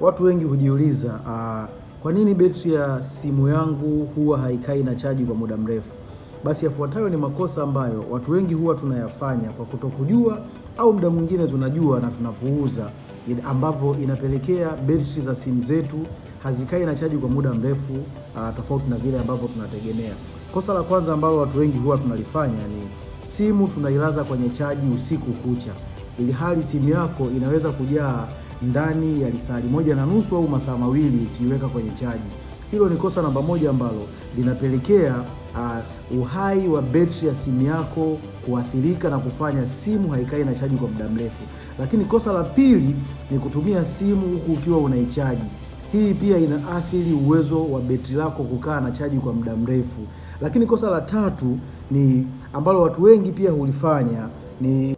Watu wengi hujiuliza kwa nini betri ya simu yangu huwa haikai na chaji kwa muda mrefu? Basi yafuatayo ni makosa ambayo watu wengi huwa tunayafanya kwa kutokujua, au muda mwingine tunajua na tunapuuza, ambavyo inapelekea betri za simu zetu hazikai na chaji kwa muda mrefu, tofauti na vile ambavyo tunategemea. Kosa la kwanza ambalo watu wengi huwa tunalifanya ni simu tunailaza kwenye chaji usiku kucha, ili hali simu yako inaweza kujaa ndani ya lisali 1.5 au masaa mawili ukiweka kwenye chaji. Hilo ni kosa namba moja ambalo linapelekea uhai wa betri ya simu yako kuathirika na kufanya simu haikai na chaji kwa muda mrefu. Lakini kosa la pili ni kutumia simu huku ukiwa unaichaji. Hii pia inaathiri uwezo wa betri lako kukaa na chaji kwa muda mrefu. Lakini kosa la tatu ni ambalo watu wengi pia hulifanya ni